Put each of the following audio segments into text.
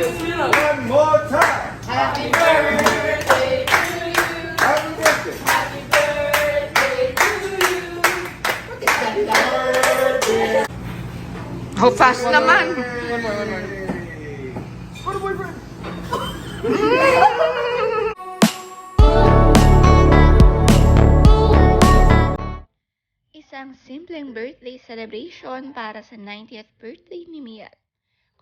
One more time. Happy birthday to you. Happy birthday. Happy birthday to you. Happy birthday. Oh, fast naman. One more. For the boyfriend. Isang simpleng birthday celebration para sa 90th birthday ni Miel.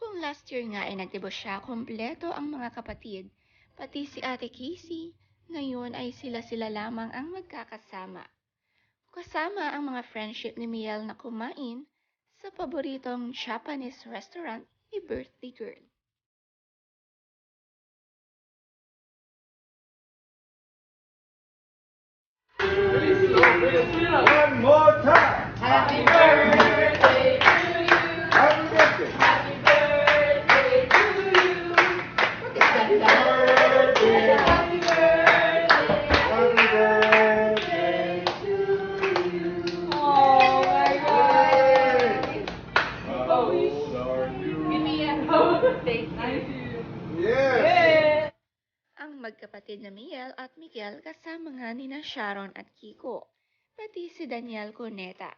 Kung last year nga ay nagdebo siya, kompleto ang mga kapatid, pati si Ate Casey, ngayon ay sila-sila lamang ang magkakasama. Kasama ang mga friendship ni Miel na kumain sa paboritong Japanese restaurant ni birthday girl. One more time. Happy birthday to you. Happy birthday. Happy birthday to you. Happy birthday. Happy birthday. Happy birthday to you. Oh my God. How old are you? Give me a hug. Thank you. Yes. Ang magkapatid na Miel at Miguel kasama nga nina Sharon at Kiko, pati si Daniel Cuneta.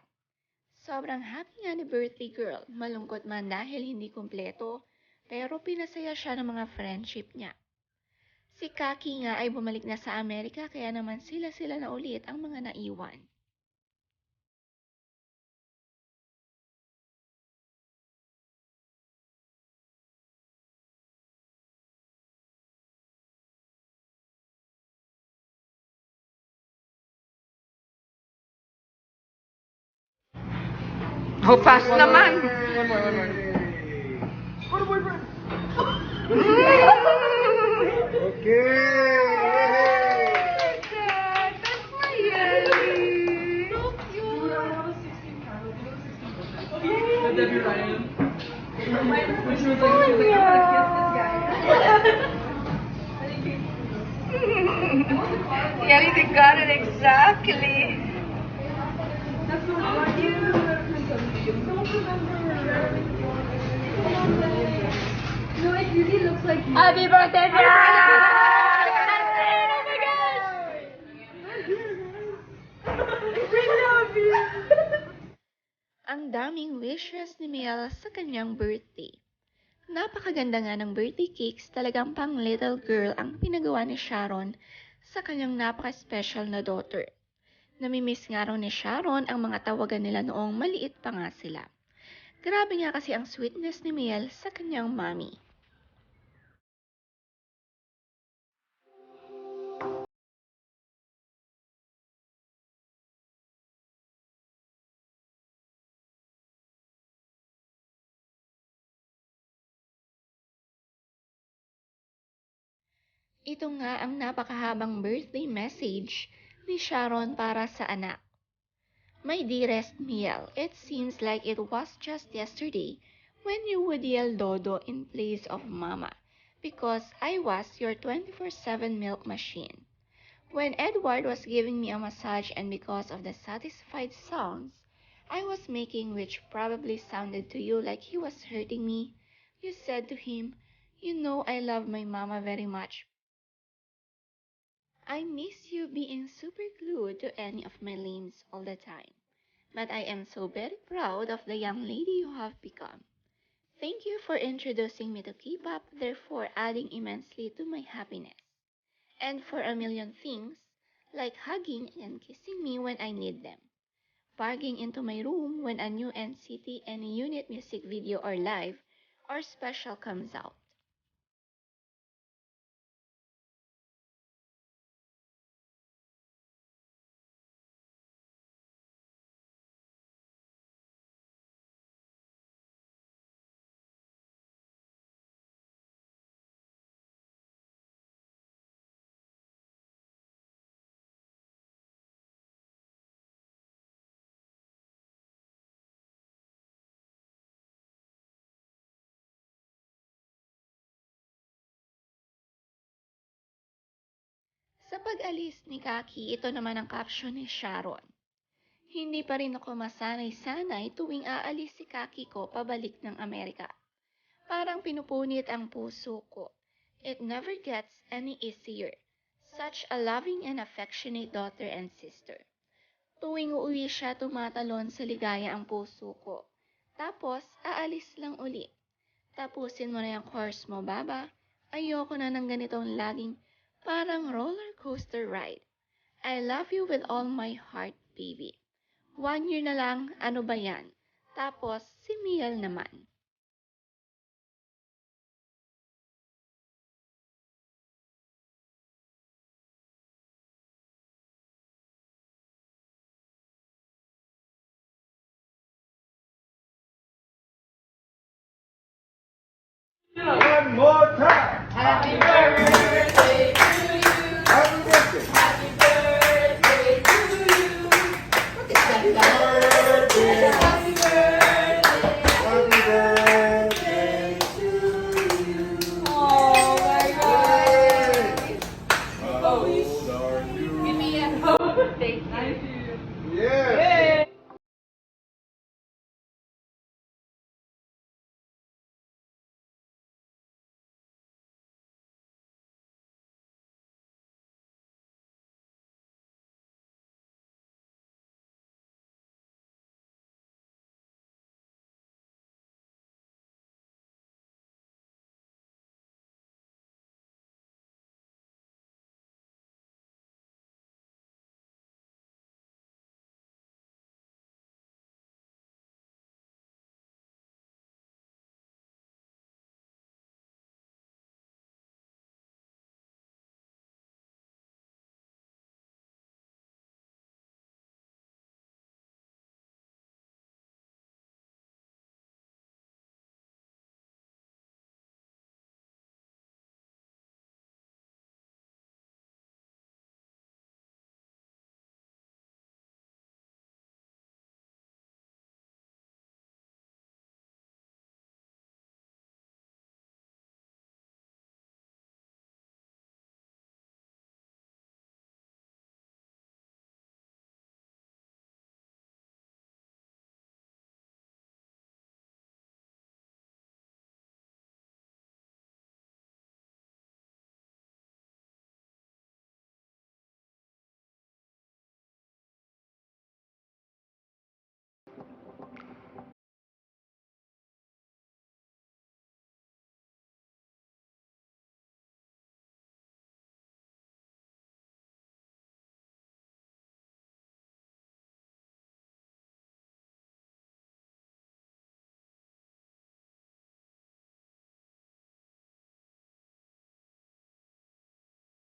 Sobrang happy nga ni birthday girl, malungkot man dahil hindi kumpleto, pero pinasaya siya ng mga friendship niya. Si Kaki nga ay bumalik na sa Amerika kaya naman sila-sila na ulit ang mga naiwan. Oh, fast naman. One more. For the boyfriend. Okay. Debbie Ryan. Yeah, you got it exactly. That's so cute. Don't remember. No, it really looks like you. Happy birthday, Jack! Oh my gosh! We love you! Ang daming wishes ni Miel sa kanyang birthday. Napakaganda nga ng birthday cakes, talagang pang little girl ang pinagawa ni Sharon sa kanyang napaka-special na daughter. Namimiss nga raw ni Sharon ang mga tawagan nila noong maliit pa nga sila. Grabe nga kasi ang sweetness ni Miel sa kanyang mommy. Ito nga ang napakahabang birthday message ni Sharon para sa anak. My dearest Miel, it seems like it was just yesterday when you would yell Dodo in place of Mama, because I was your 24/7 milk machine. When Edward was giving me a massage and because of the satisfied sounds I was making, which probably sounded to you like he was hurting me, you said to him, "You know I love my mama very much. I miss you being super glued to any of my limbs all the time. But I am so very proud of the young lady you have become. Thank you for introducing me to K-pop, therefore adding immensely to my happiness. And for a million things, like hugging and kissing me when I need them. Barging into my room when a new NCT any unit music video or live or special comes out. Sa pag-alis ni Kaki, ito naman ang caption ni Sharon. Hindi pa rin ako masanay-sanay tuwing aalis si Kaki ko pabalik ng Amerika. Parang pinupunit ang puso ko. It never gets any easier. Such a loving and affectionate daughter and sister. Tuwing uuwi siya, tumatalon sa ligaya ang puso ko. Tapos, aalis lang uli. Tapusin mo na yung course mo, Baba. Ayoko na ng ganitong laging parang roller coaster ride. I love you with all my heart, baby. 1 year na lang, ano ba yan? Tapos, si Miel naman. One more time. Happy birthday